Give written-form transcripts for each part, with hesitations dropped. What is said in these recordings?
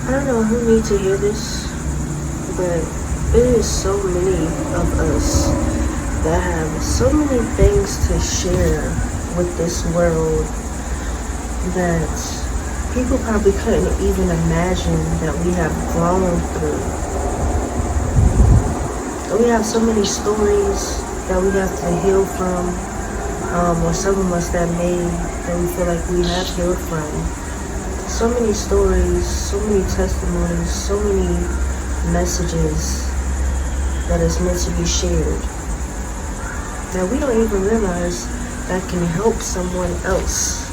I don't know who needs to hear this, but there is so many of us that have so many things to share with this world that people probably couldn't even imagine that we have gone through. And we have so many stories that we have to heal from, or some of us that we feel like we have healed from. So many stories, so many testimonies, so many messages that is meant to be shared that we don't even realize that can help someone else.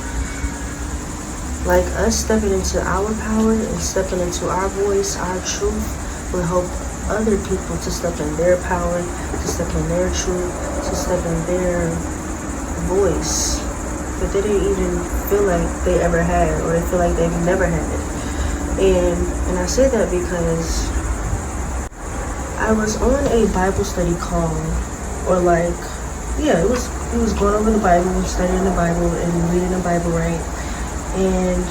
Like us stepping into our power and stepping into our voice, our truth, will help other people to step in their power, to step in their truth, to step in their voice that they didn't even feel like they ever had, or they feel like they've never had it. And I say that because I was on a Bible study call, or it was going over the Bible, studying the Bible and reading the Bible, right? And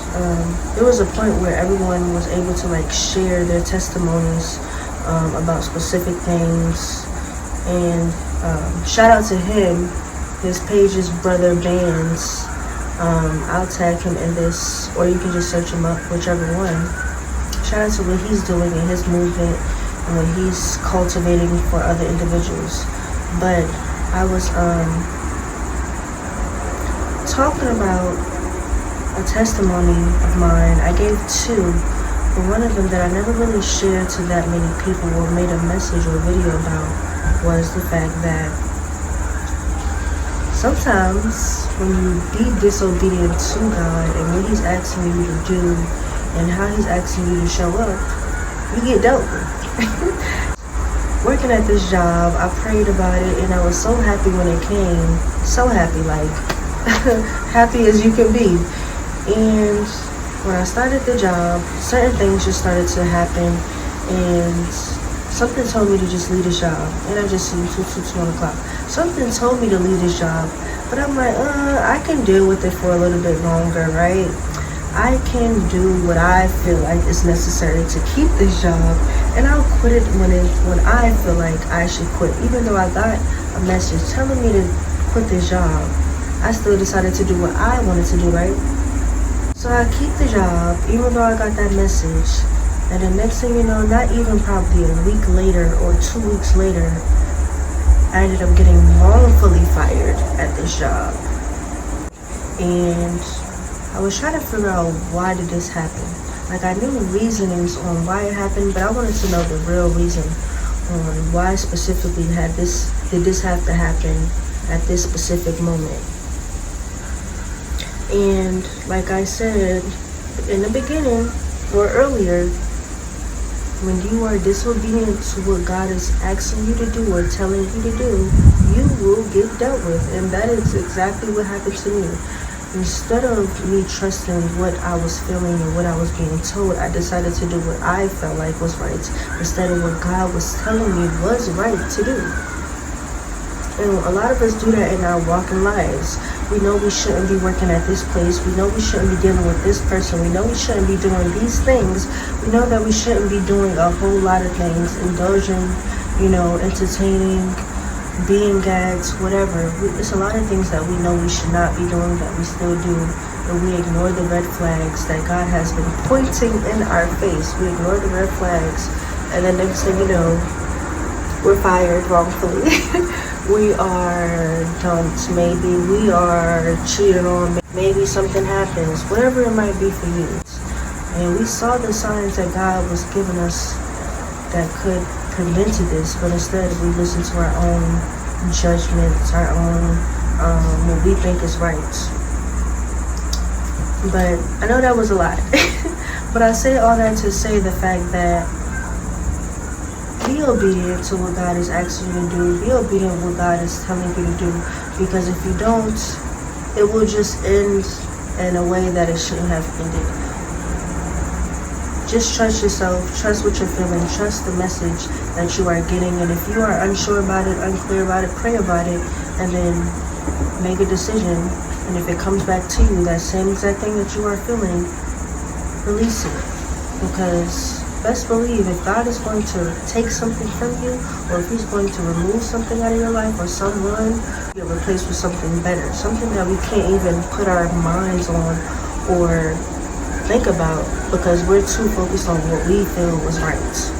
there was a point where everyone was able to share their testimonies about specific things. And shout out to him. His page is Brother Bands. I'll tag him in this, or you can just search him up, whichever one. Shout out to what he's doing in his movement and what he's cultivating for other individuals. But I was talking about a testimony of mine. I gave two, but one of them that I never really shared to that many people or made a message or video about was the fact that sometimes when you be disobedient to God and what he's asking you to do and how he's asking you to show up, you get dealt with. Working at this job, I prayed about it and I was so happy when it came. So happy, happy as you can be. And when I started the job, certain things just started to happen, and something told me to just leave this job. And I just seen 1 o'clock. Something told me to leave this job, but I'm like, I can deal with it for a little bit longer, right? I can do what I feel like is necessary to keep this job, and I'll quit it when I feel like I should quit. Even though I got a message telling me to quit this job, I still decided to do what I wanted to do, right? So I keep the job, even though I got that message. And the next thing you know, not even probably a week later or 2 weeks later, I ended up getting wrongfully fired at this job. And I was trying to figure out, why did this happen? I knew reasonings on why it happened, but I wanted to know the real reason on why specifically did this have to happen at this specific moment. And like I said in the beginning or earlier, when you are disobedient to what God is asking you to do or telling you to do, you will get dealt with. And that is exactly what happened to me. Instead of me trusting what I was feeling and what I was being told, I decided to do what I felt like was right, instead of what God was telling me was right to do. And a lot of us do that in our walking lives. We know we shouldn't be working at this place. We know we shouldn't be dealing with this person. We know we shouldn't be doing these things. We know that we shouldn't be doing a whole lot of things, indulging, entertaining, being gagged, whatever. It's a lot of things that we know we should not be doing that we still do. And we ignore the red flags that God has been pointing in our face. We ignore the red flags. And then next thing you know, we're fired wrongfully. We are dumped, maybe we are cheated on, maybe something happens, whatever it might be for you. And we saw the signs that God was giving us that could prevent this, but instead we listened to our own judgments, our own what we think is right. But I know that was a lot. But I say all that to say the fact that be obedient to what God is asking you to do. Be obedient to what God is telling you to do. Because if you don't, it will just end in a way that it shouldn't have ended. Just trust yourself. Trust what you're feeling. Trust the message that you are getting. And if you are unsure about it, unclear about it, pray about it. And then make a decision. And if it comes back to you, that same exact thing that you are feeling, release it. Because best believe if God is going to take something from you, or if he's going to remove something out of your life or someone, you're replaced with something better, something that we can't even put our minds on or think about because we're too focused on what we feel was right.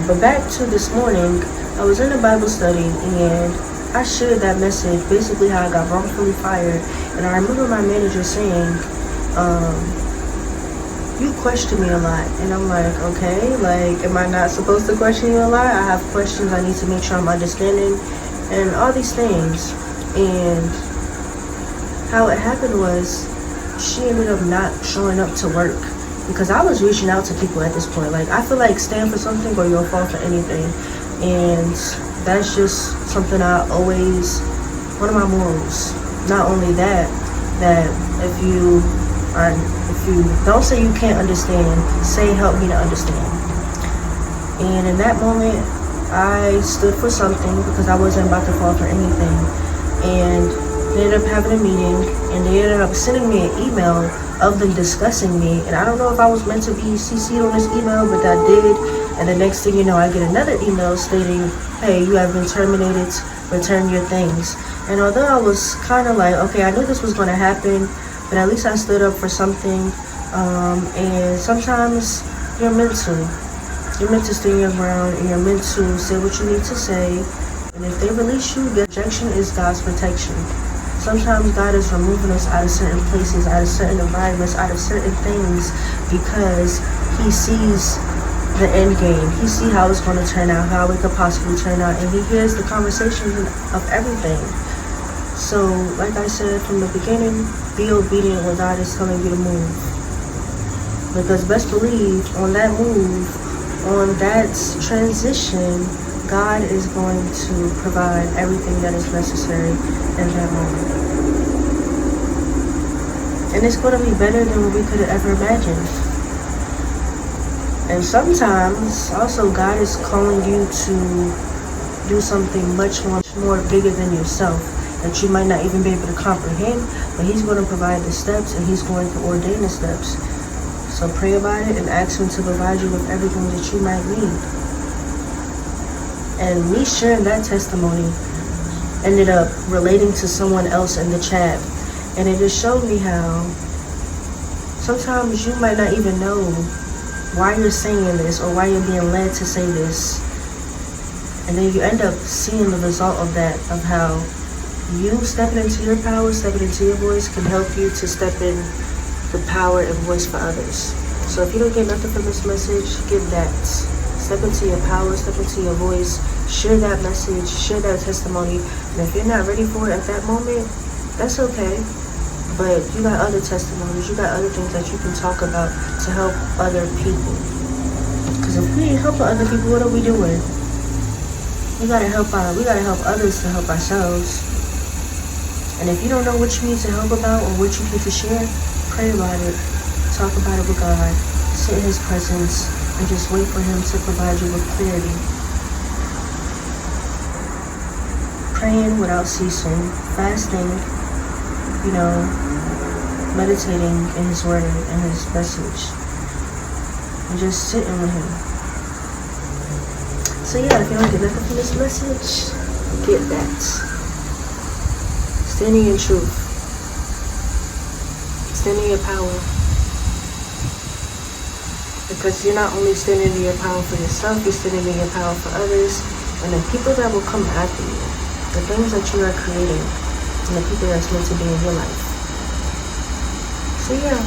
But back to this morning, I was in a Bible study and I shared that message, basically how I got wrongfully fired. And I remember my manager saying, you question me a lot. And I'm like, okay, like, am I not supposed to question you a lot? I have questions I need to make sure I'm understanding and all these things. And how it happened was she ended up not showing up to work because I was reaching out to people at this point. Like, I feel like stand for something or you'll fall for anything. And that's just something I always, one of my morals. Not only that if you don't say you can't understand, say help me to understand. And in that moment, I stood for something because I wasn't about to fall for anything. And they ended up having a meeting, and they ended up sending me an email of them discussing me. And I don't know if I was meant to be CC'd on this email, but I did. And the next thing you know, I get another email stating, hey, you have been terminated, return your things. And although I was kind of like, okay, I knew this was going to happen, but at least I stood up for something. And sometimes you're meant to stand your ground, and you're meant to say what you need to say. And if they release you, rejection is God's protection. Sometimes God is removing us out of certain places, out of certain environments, out of certain things because he sees the end game. He sees how it's going to turn out, how it could possibly turn out, and he hears the conversations of everything. So, like I said from the beginning, be obedient when God is telling you to move. Because best believe, on that move, on that transition, God is going to provide everything that is necessary in that moment. And it's going to be better than what we could have ever imagined. And sometimes, also, God is calling you to do something much more bigger than yourself that you might not even be able to comprehend, but he's going to provide the steps and he's going to ordain the steps. So pray about it and ask him to provide you with everything that you might need. And me sharing that testimony ended up relating to someone else in the chat. And it just showed me how sometimes you might not even know why you're saying this or why you're being led to say this. And then you end up seeing the result of that, of how you stepping into your power, stepping into your voice can help you to step in the power and voice for others. So if you don't get nothing from this message, give that. Step into your power, step into your voice, share that message, share that testimony. And if you're not ready for it at that moment, that's okay. But you got other testimonies, you got other things that you can talk about to help other people. Because if we ain't helping other people, what are we doing? We gotta help others to help ourselves. And if you don't know what you need to help about or what you need to share, pray about it. Talk about it with God. Sit in his presence and just wait for him to provide you with clarity. Praying without ceasing, fasting, meditating in his word and his message. And just sitting with him. So yeah, if you don't get nothing from this message, get that. Standing in truth. Standing in your power. Because you're not only standing in your power for yourself, you're standing in your power for others. And the people that will come after you. The things that you are creating. And the people that's meant to be in your life. So yeah.